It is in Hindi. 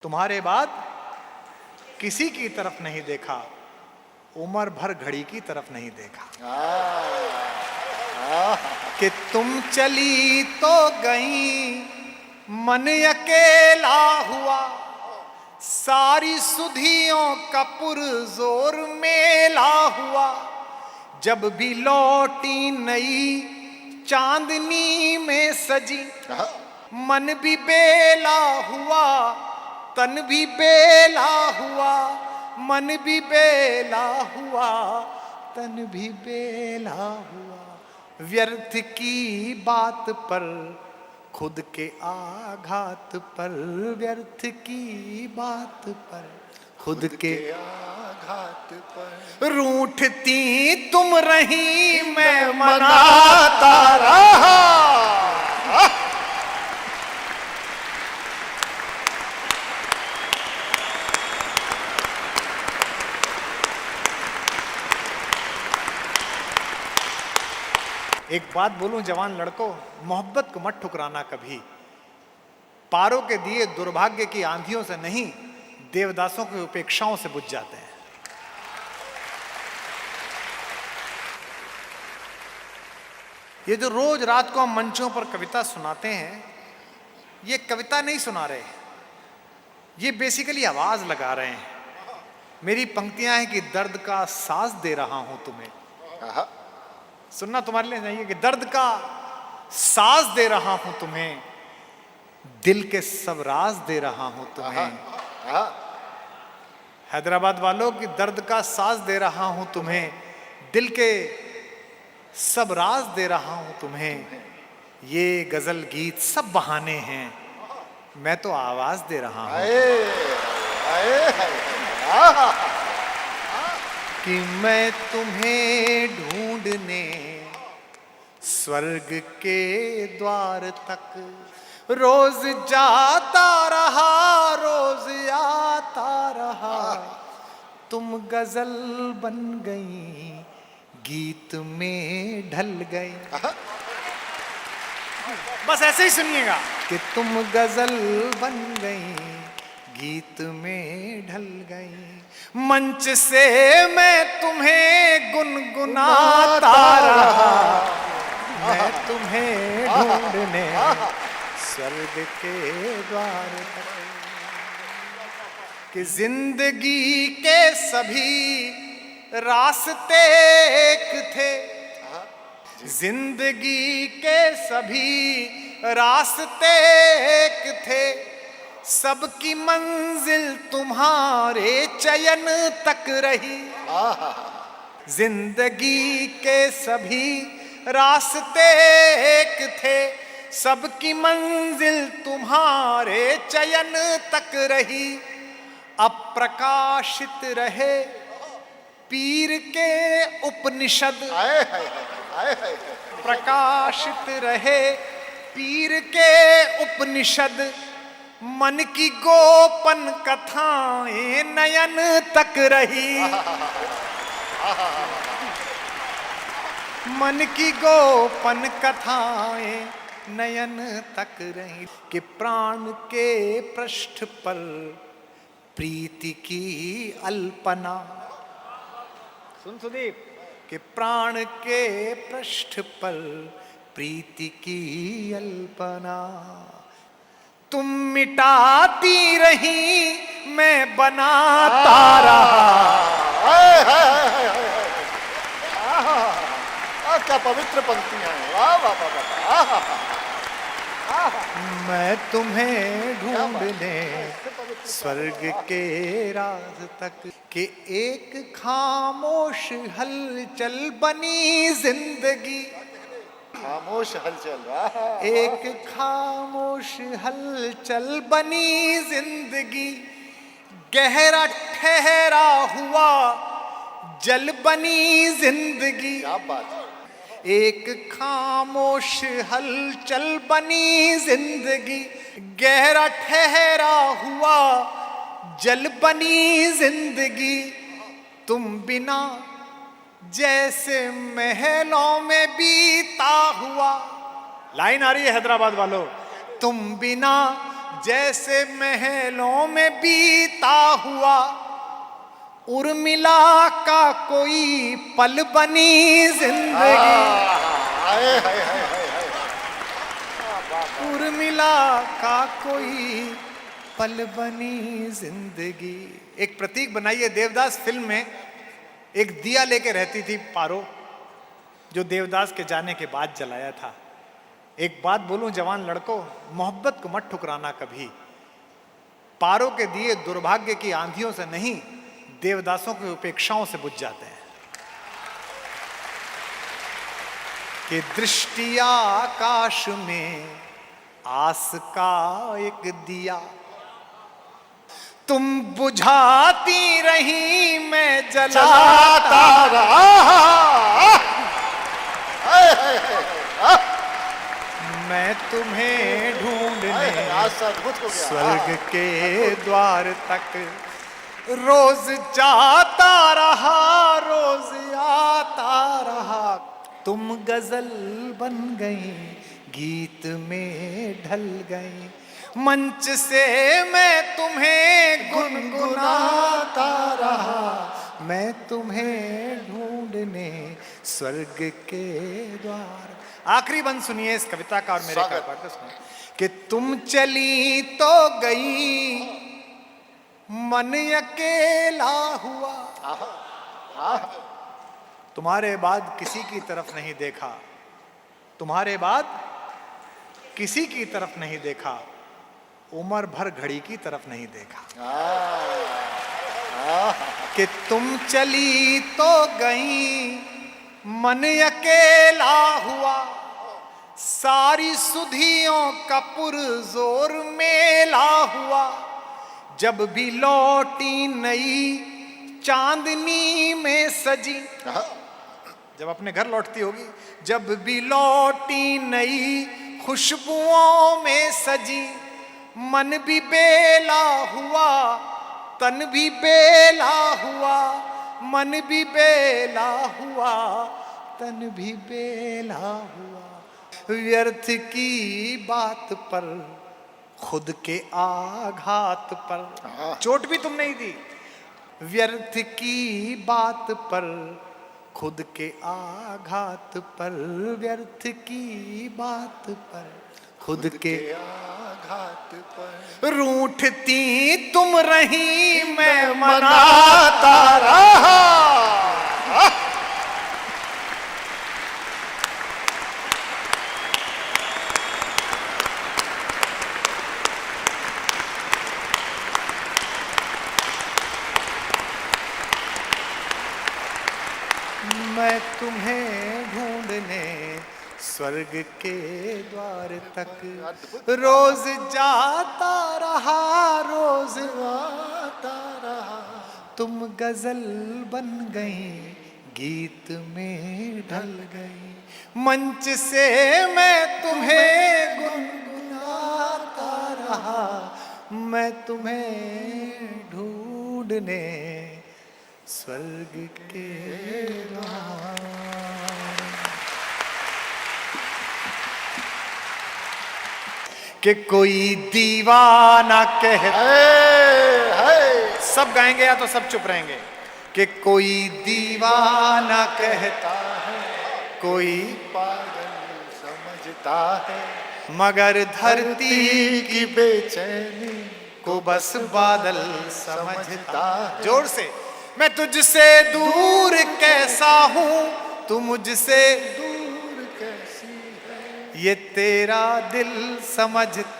तुम्हारे बाद किसी की तरफ नहीं देखा, उम्र भर घड़ी की तरफ नहीं देखा। कि तुम चली तो गई, मन अकेला हुआ, सारी सुधियों का पुरजोर मेला हुआ। जब भी लौटी नई चांदनी में सजी, मन भी बेला हुआ, तन भी बेला हुआ, मन भी बेला हुआ, तन भी बेला हुआ। व्यर्थ की बात पर, खुद के आघात पर, व्यर्थ की बात पर, खुद के आघात पर रूठती तुम रही, मैं मनाता रहा। एक बात बोलूं जवान लड़कों, मोहब्बत को मत ठुकराना कभी। पारों के दिए दुर्भाग्य की आंधियों से नहीं, देवदासों की उपेक्षाओं से बुझ जाते हैं। ये जो रोज रात को हम मंचों पर कविता सुनाते हैं, ये कविता नहीं सुना रहे, ये बेसिकली आवाज लगा रहे हैं। मेरी पंक्तियां हैं कि दर्द का साज दे रहा हूं तुम्हें। सुनना तुम्हारे लिए नहीं है कि दर्द का साज दे रहा हूं तुम्हें, दिल के सब राज दे रहा हूं तुम्हें। हैदराबाद वालों की दर्द का साज दे रहा हूं तुम्हें, दिल के सब राज दे रहा हूं तुम्हें। ये गजल गीत सब बहाने हैं, मैं तो आवाज दे रहा हूं। कि मैं तुम्हें ढूंढने स्वर्ग के द्वार तक रोज जाता रहा, रोज आता रहा। तुम गजल बन गई, गीत में ढल गई। बस ऐसे ही सुनिएगा कि तुम गजल बन गई, गीत में ढल गई। मंच से मैं तुम्हें गुनगुनाता रहा, मैं तुम्हें ढूंढने स्वर्ग के द्वार तक। कि जिंदगी के सभी रास्ते एक थे, जिंदगी के सभी रास्ते एक थे। सबकी मंजिल तुम्हारे चयन तक रही। जिंदगी के सभी रास्ते एक थे, सबकी मंजिल तुम्हारे चयन तक रही। अप्रकाशित रहे पीर के उपनिषद, प्रकाशित रहे पीर के उपनिषद। मन की गोपन कथाएं नयन तक रही, मन की गोपन कथाएं नयन तक रही। कि प्राण के पृष्ठ पर प्रीति की अल्पना, सुन सुदीप, कि प्राण के पृष्ठ पर प्रीति की अल्पना। तुम मिटाती रही, मैं बनाता रहा। क्या पवित्र पंक्तियां हैं, वाह वाह वाह वाह। मैं तुम्हें ढूंढने स्वर्ग के राज तक। कि एक खामोश हलचल बनी जिंदगी, खामोश हलचल रहा। एक खामोश हलचल बनी जिंदगी। गहरा ठहरा हुआ जल बनी जिंदगी। क्या बात है। एक खामोश हलचल बनी जिंदगी, गहरा ठहरा हुआ जल बनी जिंदगी। तुम बिना जैसे महलों में बीता हुआ। लाइन आ रही है हैदराबाद वालों, तुम बिना जैसे महलों में बीता हुआ उर्मिला का कोई पल बनी जिंदगी। हाय हाय हाय हाय हाय। उर्मिला का कोई पल बनी जिंदगी। एक प्रतीक बनाइए, देवदास फिल्म में एक दिया लेके रहती थी पारो, जो देवदास के जाने के बाद जलाया था। एक बात बोलूं जवान लड़कों, मोहब्बत को मत ठुकराना कभी। पारो के दिए दुर्भाग्य की आंधियों से नहीं, देवदासों की उपेक्षाओं से बुझ जाते हैं। कि दृष्टि आकाश में आस का एक दिया, तुम बुझाती रही मैं जलाता रहा। मैं तुम्हें ढूंढने अद्भुत हो गया। स्वर्ग के द्वार तक रोज जाता रहा, रोज आता रहा। तुम गजल बन गई, गीत में ढल गई, मंच से मैं तुम्हें गुनगुनाता रहा। मैं तुम्हें ढूंढने स्वर्ग के द्वार। आखिरी बंद सुनिए इस कविता का और मेरे का पाठ सुनिए। कि तुम चली तो गई, मन अकेला हुआ, तुम्हारे बाद किसी की तरफ नहीं देखा, तुम्हारे बाद किसी की तरफ नहीं देखा, उम्र भर घड़ी की तरफ नहीं देखा। कि तुम चली तो गई, मन अकेला हुआ, सारी सुधियों का पुरजोर मेला हुआ। जब भी लौटी नई चांदनी में सजी, जब अपने घर लौटती होगी, जब भी लौटी नई खुशबुओं में सजी, मन भी बेला हुआ, तन भी बेला हुआ, मन भी बेला हुआ, तन भी बेला हुआ। व्यर्थ की बात पर, खुद के आघात पर, चोट भी तुम नहीं दी। व्यर्थ की बात पर, खुद के आघात पर, व्यर्थ की बात पर, खुद के आघात पर रूठती तुम रही, मैं मनाता रहा। मैं तुम्हें ढूंढने स्वर्ग के द्वार तक रोज जाता रहा, रोज आता रहा। तुम गजल बन गई, गीत में ढल गई, मंच से मैं तुम्हें गुनगुनाता रहा। मैं तुम्हें ढूंढने स्वर्ग के द्वार। कि कोई दीवाना कहता, सब गाएंगे या तो सब चुप रहेंगे। कि कोई दीवाना कहता है, कोई पागल समझता है, मगर धरती की बेचैनी को बस बादल समझता है। जोर से। मैं तुझसे दूर कैसा हूं, तू मुझसे दूर कैसी है, ये तेरा दिल समझता